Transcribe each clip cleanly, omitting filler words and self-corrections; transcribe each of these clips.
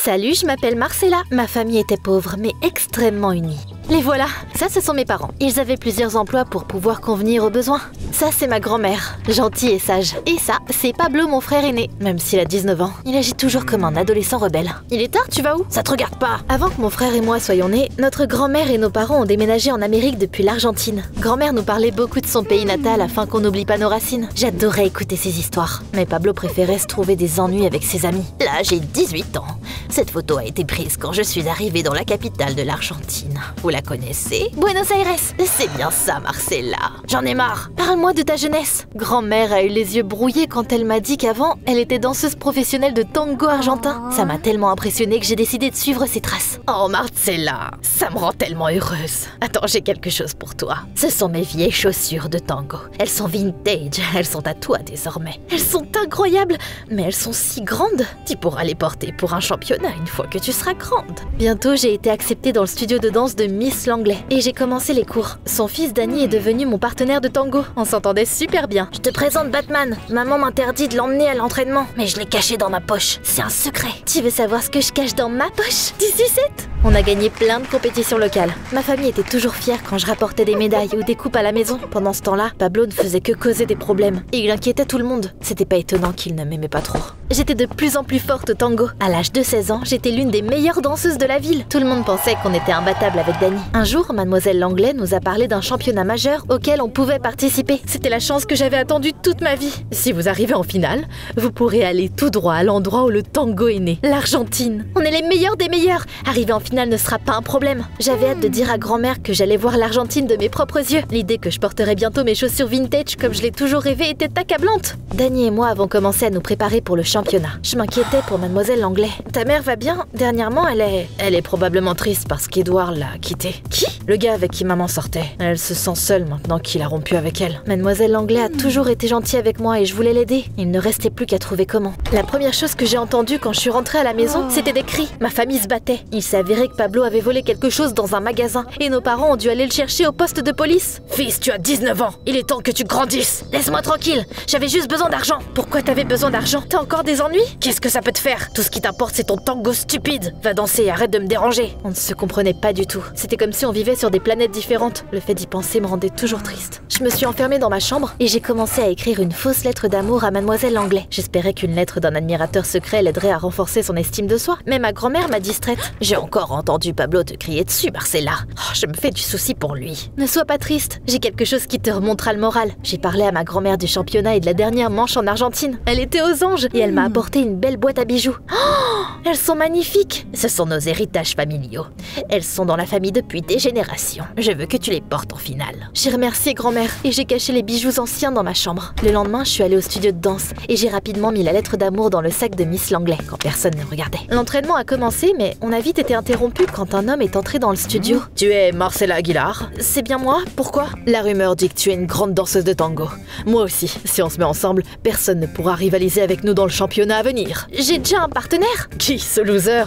Salut, je m'appelle Marcella. Ma famille était pauvre, mais extrêmement unie. Les voilà. Ça, ce sont mes parents. Ils avaient plusieurs emplois pour pouvoir convenir aux besoins. Ça, c'est ma grand-mère, gentille et sage. Et ça, c'est Pablo, mon frère aîné. Même s'il a 19 ans, il agit toujours comme un adolescent rebelle. Il est tard, tu vas où? Ça te regarde pas. Avant que mon frère et moi soyons nés, notre grand-mère et nos parents ont déménagé en Amérique depuis l'Argentine. Grand-mère nous parlait beaucoup de son pays natal afin qu'on n'oublie pas nos racines. J'adorais écouter ses histoires. Mais Pablo préférait se trouver des ennuis avec ses amis. Là, j'ai 18 ans. Cette photo a été prise quand je suis arrivée dans la capitale de l'Argentine. Vous la connaissez? Buenos Aires. C'est bien ça, Marcella. J'en ai marre. Parle-moi de ta jeunesse. Grand-mère a eu les yeux brouillés quand elle m'a dit qu'avant, elle était danseuse professionnelle de tango argentin. Ça m'a tellement impressionnée que j'ai décidé de suivre ses traces. Oh, Marcella, ça me rend tellement heureuse. Attends, j'ai quelque chose pour toi. Ce sont mes vieilles chaussures de tango. Elles sont vintage. Elles sont à toi désormais. Elles sont incroyables, mais elles sont si grandes. Tu pourras les porter pour un championnat une fois que tu seras grande. Bientôt, j'ai été acceptée dans le studio de danse de Miss Langlais et j'ai commencé les cours. Son fils Danny est devenu mon partenaire de tango. On s'entendait super bien. Je te présente Batman. Maman m'interdit de l'emmener à l'entraînement, mais je l'ai caché dans ma poche. C'est un secret. Tu veux savoir ce que je cache dans ma poche? Tu sucettes? On a gagné plein de compétitions locales. Ma famille était toujours fière quand je rapportais des médailles ou des coupes à la maison. Pendant ce temps-là, Pablo ne faisait que causer des problèmes et il inquiétait tout le monde. C'était pas étonnant qu'il ne m'aimait pas trop. J'étais de plus en plus forte au tango. À l'âge de 16 ans, j'étais l'une des meilleures danseuses de la ville. Tout le monde pensait qu'on était imbattable avec Danny. Un jour, Mademoiselle Langlais nous a parlé d'un championnat majeur auquel on pouvait participer. C'était la chance que j'avais attendue toute ma vie. Si vous arrivez en finale, vous pourrez aller tout droit à l'endroit où le tango est né, l'Argentine. On est les meilleurs des meilleurs. Arriver en finale ne sera pas un problème. J'avais hâte de dire à grand-mère que j'allais voir l'Argentine de mes propres yeux. L'idée que je porterais bientôt mes chaussures vintage comme je l'ai toujours rêvé était accablante. Danny et moi avons commencé à nous préparer pour le championnat. Je m'inquiétais pour Mademoiselle Langlais. Ta mère va bien? Dernièrement, elle est probablement triste parce qu'Edouard l'a quittée. Qui? Le gars avec qui maman sortait. Elle se sent seule maintenant qu'il a rompu avec elle. Mademoiselle Langlais a toujours été gentille avec moi et je voulais l'aider. Il ne restait plus qu'à trouver comment. La première chose que j'ai entendue quand je suis rentrée à la maison, c'était des cris. Ma famille se battait. Il s'est avéré que Pablo avait volé quelque chose dans un magasin et nos parents ont dû aller le chercher au poste de police. Fils, tu as 19 ans. Il est temps que tu grandisses. Laisse-moi tranquille. J'avais juste besoin d'argent. Pourquoi t'avais besoin d'argent? T'as encore des ennuis? Qu'est-ce que ça peut te faire? Tout ce qui t'importe, c'est ton tango stupide. Va danser et arrête de me déranger. On ne se comprenait pas du tout. C'était comme si on vivait sur des planètes différentes. Le fait d'y penser me rendait toujours triste. Je me suis enfermée dans ma chambre et j'ai commencé à écrire une fausse lettre d'amour à Mademoiselle Langlais. J'espérais qu'une lettre d'un admirateur secret l'aiderait à renforcer son estime de soi. Mais ma grand-mère m'a distraite. J'ai encore entendu Pablo te crier dessus, Marcella. Oh, je me fais du souci pour lui. Ne sois pas triste. J'ai quelque chose qui te remontera le moral. J'ai parlé à ma grand-mère du championnat et de la dernière manche en Argentine. Elle était aux anges et elle m'a apporté une belle boîte à bijoux. Oh, elles sont magnifiques. Ce sont nos héritages familiaux. Elles sont dans la famille depuis des générations. Je veux que tu les portes en finale. J'ai remercié grand-mère et j'ai caché les bijoux anciens dans ma chambre. Le lendemain, je suis allée au studio de danse et j'ai rapidement mis la lettre d'amour dans le sac de Miss Langlais quand personne ne regardait. L'entraînement a commencé, mais on a vite été interrompu quand un homme est entré dans le studio. Tu es Marcella Aguilar? C'est bien moi? Pourquoi? La rumeur dit que tu es une grande danseuse de tango. Moi aussi. Si on se met ensemble, personne ne pourra rivaliser avec nous dans le championnat à venir. J'ai déjà un partenaire? Qui, ce loser?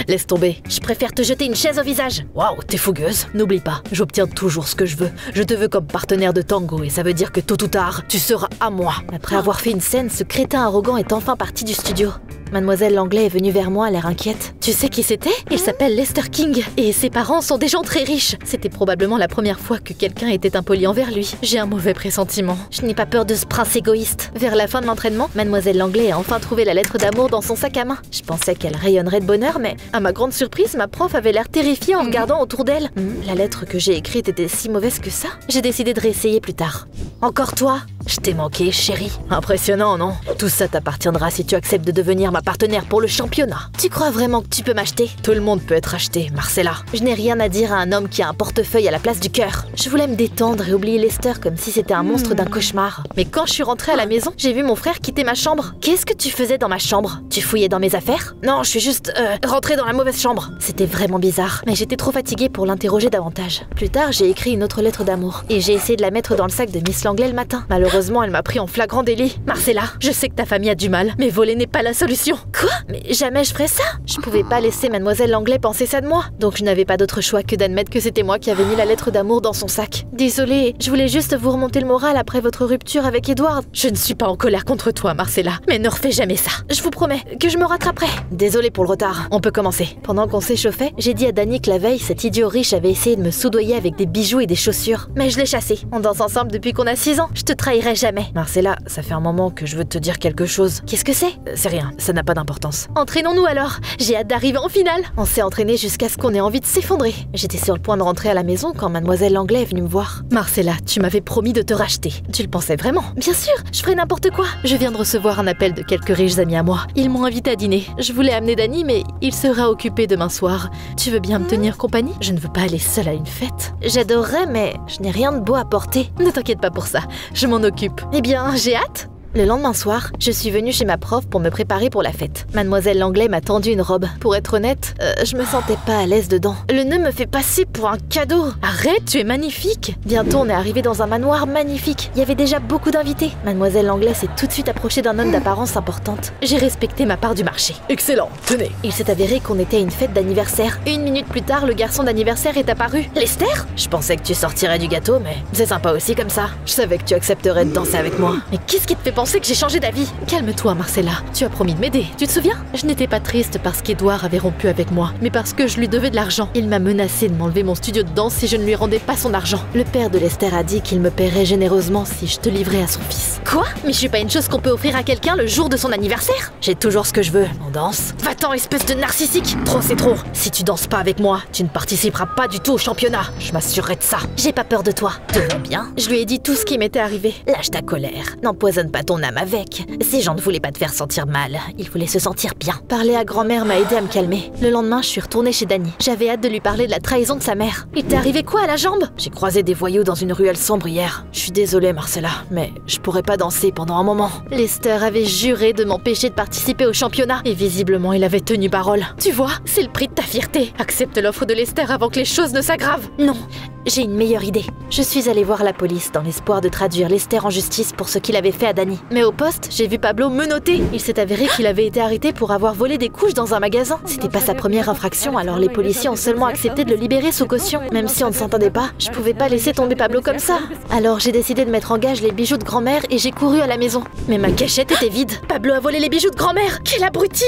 Laisse tomber. Je préfère te jeter une chaise au visage. Waouh, t'es fougueuse. N'oublie pas, j'obtiens toujours ce que je veux. Je te veux comme partenaire de tango et ça veut dire que tôt ou tard, tu seras à moi. Après avoir fait une scène, ce crétin arrogant est enfin parti du studio. Mademoiselle Langlais est venue vers moi, l'air inquiète. Tu sais qui c'était? Il s'appelle Lester King et ses parents sont des gens très riches. C'était probablement la première fois que quelqu'un était impoli envers lui. J'ai un mauvais pressentiment. Je n'ai pas peur de ce prince égoïste. Vers la fin de l'entraînement, Mademoiselle Langlais a enfin trouvé la lettre d'amour dans son sac à main. Je pensais qu'elle rayonnerait de bonheur, mais à ma grande surprise, ma prof avait l'air terrifiée en regardant autour d'elle. La lettre que j'ai écrite était si mauvaise que ça. J'ai décidé de réessayer plus tard. Encore toi? Je t'ai manqué, chérie. Impressionnant, non? Tout ça t'appartiendra si tu acceptes de devenir ma partenaire pour le championnat. Tu crois vraiment que tu peux m'acheter? Tout le monde peut être acheté, Marcella. Je n'ai rien à dire à un homme qui a un portefeuille à la place du cœur. Je voulais me détendre et oublier Lester comme si c'était un monstre d'un cauchemar. Mais quand je suis rentrée à la maison, j'ai vu mon frère quitter ma chambre. Qu'est-ce que tu faisais dans ma chambre? Tu fouillais dans mes affaires? Non, je suis juste rentrée dans la mauvaise chambre. C'était vraiment bizarre, mais j'étais trop fatiguée pour l'interroger davantage. Plus tard, j'ai écrit une autre lettre d'amour et j'ai essayé de la mettre dans le sac de Miss Langlais le matin. Malheureusement, elle m'a pris en flagrant délit. Marcella, je sais que ta famille a du mal, mais voler n'est pas la solution. compétition. Quoi? Mais jamais je ferais ça. Je pouvais pas laisser Mademoiselle Langlais penser ça de moi. Donc je n'avais pas d'autre choix que d'admettre que c'était moi qui avais mis la lettre d'amour dans son sac. Désolée, je voulais juste vous remonter le moral après votre rupture avec Edward. Je ne suis pas en colère contre toi, Marcella, mais ne refais jamais ça. Je vous promets que je me rattraperai. Désolée pour le retard, on peut commencer. Pendant qu'on s'échauffait, j'ai dit à Danny que la veille, cet idiot riche avait essayé de me soudoyer avec des bijoux et des chaussures. Mais je l'ai chassé. On danse ensemble depuis qu'on a 6 ans. Je te trahirai jamais. Marcella, ça fait un moment que je veux te dire quelque chose. Qu'est-ce que c'est? C'est rien, ça n'a pas d'importance. Entraînons-nous alors. J'ai hâte d'arriver en finale. On s'est entraîné jusqu'à ce qu'on ait envie de s'effondrer. J'étais sur le point de rentrer à la maison quand Mademoiselle Langlais est venue me voir. Marcella, tu m'avais promis de te racheter. Tu le pensais vraiment? Bien sûr, je ferai n'importe quoi. Je viens de recevoir un appel de quelques riches amis à moi. Ils m'ont invité à dîner. Je voulais amener Danny, mais il sera occupé demain soir. Tu veux bien me tenir compagnie? Je ne veux pas aller seule à une fête. J'adorerais, mais je n'ai rien de beau à porter. Ne t'inquiète pas pour ça, je m'en occupe. Eh bien, j'ai hâte. Le lendemain soir, je suis venue chez ma prof pour me préparer pour la fête. Mademoiselle Langlais m'a tendu une robe. Pour être honnête, je me sentais pas à l'aise dedans. Le nœud me fait passer pour un cadeau. Arrête, tu es magnifique. Bientôt, on est arrivé dans un manoir magnifique. Il y avait déjà beaucoup d'invités. Mademoiselle Langlais s'est tout de suite approchée d'un homme d'apparence importante. J'ai respecté ma part du marché. Excellent, tenez. Il s'est avéré qu'on était à une fête d'anniversaire. 1 minute plus tard, le garçon d'anniversaire est apparu. Lester? Je pensais que tu sortirais du gâteau, mais c'est sympa aussi comme ça. Je savais que tu accepterais de danser avec moi. Mais qu'est-ce qui te fait penser que j'ai changé d'avis? Calme-toi, Marcella. Tu as promis de m'aider. Tu te souviens? Je n'étais pas triste parce qu'Edouard avait rompu avec moi, mais parce que je lui devais de l'argent. Il m'a menacé de m'enlever mon studio de danse si je ne lui rendais pas son argent. Le père de Lester a dit qu'il me paierait généreusement si je te livrais à son fils. Quoi? Mais je suis pas une chose qu'on peut offrir à quelqu'un le jour de son anniversaire? J'ai toujours ce que je veux. On danse? Va-t'en, espèce de narcissique! Trop, c'est trop. Si tu danses pas avec moi, tu ne participeras pas du tout au championnat. Je m'assurerai de ça. J'ai pas peur de toi. Tout va bien? Je lui ai dit tout ce qui m'était arrivé. Lâche ta colère. N'empoisonne pas ton âme avec. Ces gens ne voulaient pas te faire sentir mal. Ils voulaient se sentir bien. Parler à grand-mère m'a aidé à me calmer. Le lendemain, je suis retournée chez Danny. J'avais hâte de lui parler de la trahison de sa mère. Il t'est arrivé quoi à la jambe? J'ai croisé des voyous dans une ruelle sombre hier. Je suis désolée, Marcella, mais je pourrais pas danser pendant un moment. Lester avait juré de m'empêcher de participer au championnat. Et visiblement, il avait tenu parole. Tu vois, c'est le prix de ta fierté. Accepte l'offre de Lester avant que les choses ne s'aggravent. Non. J'ai une meilleure idée. Je suis allée voir la police dans l'espoir de traduire Lester en justice pour ce qu'il avait fait à Danny. Mais au poste, j'ai vu Pablo menotté. Il s'est avéré qu'il avait été arrêté pour avoir volé des couches dans un magasin. C'était pas sa première infraction, alors les policiers ont seulement accepté de le libérer sous caution. Même si on ne s'entendait pas, je pouvais pas laisser tomber Pablo comme ça. Alors j'ai décidé de mettre en gage les bijoux de grand-mère et j'ai couru à la maison. Mais ma cachette était vide. Pablo a volé les bijoux de grand-mère. Quel abruti!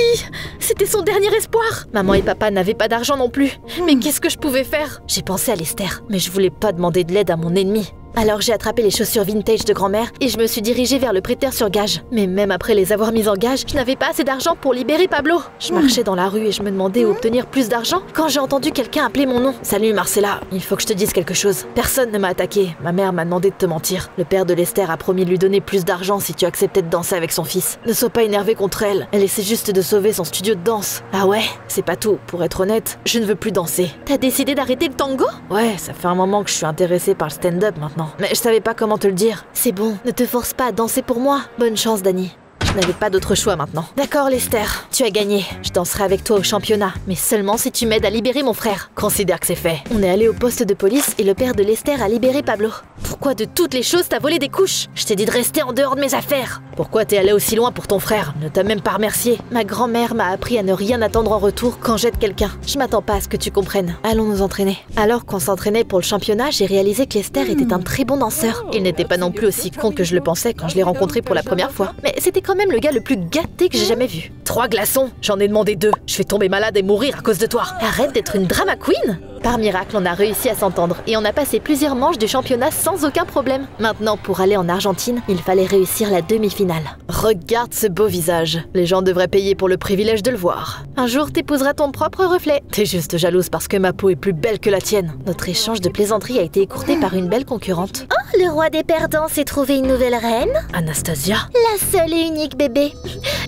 C'était son dernier espoir. Maman et papa n'avaient pas d'argent non plus. Mais qu'est-ce que je pouvais faire? J'ai pensé à Lester, mais je voulais pas demander de l'aide à mon ennemi. Alors j'ai attrapé les chaussures vintage de grand-mère et je me suis dirigée vers le prêteur sur gage. Mais même après les avoir mises en gage, je n'avais pas assez d'argent pour libérer Pablo. Je marchais dans la rue et je me demandais où obtenir plus d'argent quand j'ai entendu quelqu'un appeler mon nom. Salut Marcella, il faut que je te dise quelque chose. Personne ne m'a attaqué. Ma mère m'a demandé de te mentir. Le père de Lester a promis de lui donner plus d'argent si tu acceptais de danser avec son fils. Ne sois pas énervé contre elle. Elle essaie juste de sauver son studio de danse. Ah ouais? C'est pas tout. Pour être honnête, je ne veux plus danser. T'as décidé d'arrêter le tango? Ouais, ça fait un moment que je suis intéressée par le stand-up maintenant. Mais je savais pas comment te le dire. C'est bon, ne te force pas à danser pour moi. Bonne chance, Danny. Je n'avais pas d'autre choix maintenant. D'accord, Lester, tu as gagné. Je danserai avec toi au championnat, mais seulement si tu m'aides à libérer mon frère. Considère que c'est fait. On est allé au poste de police et le père de Lester a libéré Pablo. Pourquoi de toutes les choses t'as volé des couches? Je t'ai dit de rester en dehors de mes affaires. Pourquoi t'es allé aussi loin pour ton frère? Ne t'a même pas remercié. Ma grand-mère m'a appris à ne rien attendre en retour quand j'aide quelqu'un. Je m'attends pas à ce que tu comprennes. Allons nous entraîner. Alors qu'on s'entraînait pour le championnat, j'ai réalisé que Lester était un très bon danseur. Il n'était pas non plus aussi con que je le pensais quand je l'ai rencontré pour la première fois. Mais c'était quand même le gars le plus gâté que j'ai jamais vu. 3 glaçons? J'en ai demandé 2. Je vais tomber malade et mourir à cause de toi. Arrête d'être une drama queen. Par miracle, on a réussi à s'entendre et on a passé plusieurs manches du championnat sans aucun problème. Maintenant, pour aller en Argentine, il fallait réussir la demi-finale. Regarde ce beau visage. Les gens devraient payer pour le privilège de le voir. Un jour, t'épouseras ton propre reflet. T'es juste jalouse parce que ma peau est plus belle que la tienne. Notre échange de plaisanteries a été écourté par une belle concurrente. Oh, le roi des perdants s'est trouvé une nouvelle reine? Anastasia? La seule et unique bébé.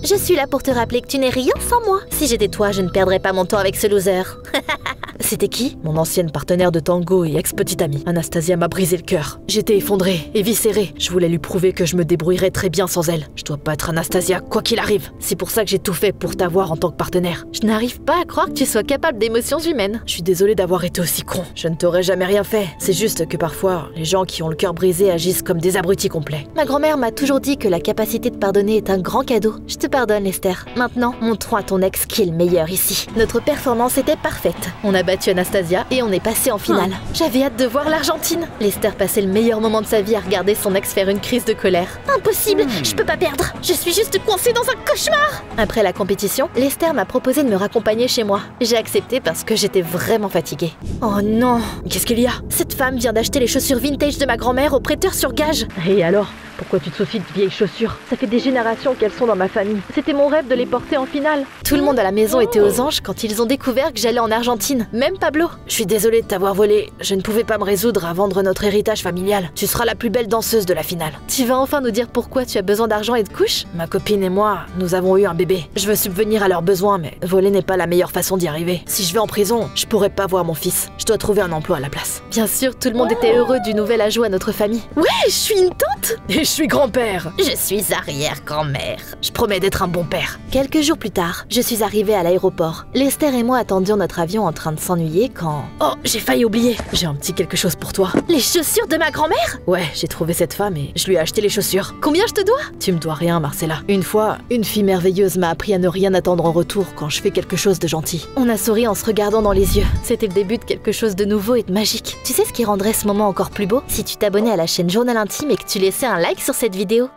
Je suis là pour te rappeler que tu n'es rien sans moi. Si j'étais toi, je ne perdrais pas mon temps avec ce loser. C'était qui? Mon ancienne partenaire de tango et ex-petite amie. Anastasia m'a brisé le cœur. J'étais effondrée, éviscérée. Je voulais lui prouver que je me débrouillerais très bien sans elle. Je dois pas être Anastasia, quoi qu'il arrive. C'est pour ça que j'ai tout fait pour t'avoir en tant que partenaire. Je n'arrive pas à croire que tu sois capable d'émotions humaines. Je suis désolée d'avoir été aussi con. Je ne t'aurais jamais rien fait. C'est juste que parfois, les gens qui ont le cœur brisé agissent comme des abrutis complets. Ma grand-mère m'a toujours dit que la capacité de pardonner est un grand cadeau. Je te pardonne, Lester. Maintenant, montrons à ton ex qui est le meilleur ici. Notre performance était parfaite. On a battu Anastasia et on est passé en finale. J'avais hâte de voir l'Argentine. Lester passait le meilleur moment de sa vie à regarder son ex faire une crise de colère. Impossible, je peux pas perdre. Je suis juste coincée dans un cauchemar. Après la compétition, Lester m'a proposé de me raccompagner chez moi. J'ai accepté parce que j'étais vraiment fatiguée. Oh non! Qu'est-ce qu'il y a? Cette femme vient d'acheter les chaussures vintage de ma grand-mère au prêteur sur gage. Et alors? Pourquoi tu te soucies de vieilles chaussures? Ça fait des générations qu'elles sont dans ma famille. C'était mon rêve de les porter en finale. Tout le monde à la maison était aux anges quand ils ont découvert que j'allais en Argentine. Même Pablo. Je suis désolée de t'avoir volé. Je ne pouvais pas me résoudre à vendre notre héritage familial. Tu seras la plus belle danseuse de la finale. Tu vas enfin nous dire pourquoi tu as besoin d'argent et de couches? Ma copine et moi, nous avons eu un bébé. Je veux subvenir à leurs besoins, mais voler n'est pas la meilleure façon d'y arriver. Si je vais en prison, je pourrai pas voir mon fils. Je dois trouver un emploi à la place. Bien sûr, tout le monde était heureux du nouvel ajout à notre famille. Ouais, je suis une tante! Et je suis grand-père! Je suis arrière-grand-mère. Je promets d'être un bon père. Quelques jours plus tard, je suis arrivée à l'aéroport. Lester et moi attendions notre avion en train de s'ennuyer quand... Oh, j'ai failli oublier. J'ai un petit quelque chose pour toi. Les chaussures de ma grand-mère? Ouais, j'ai trouvé cette femme et je lui ai acheté les chaussures. Combien je te dois? Tu me dois rien, Marcella. Une fois, une fille merveilleuse m'a appris à ne rien attendre en retour quand je fais quelque chose de gentil. On a souri en se regardant dans les yeux. C'était le début de quelque chose de nouveau et de magique. Tu sais ce qui rendrait ce moment encore plus beau? Si tu t'abonnais à la chaîne Journal Intime et que tu laissais un like sur cette vidéo.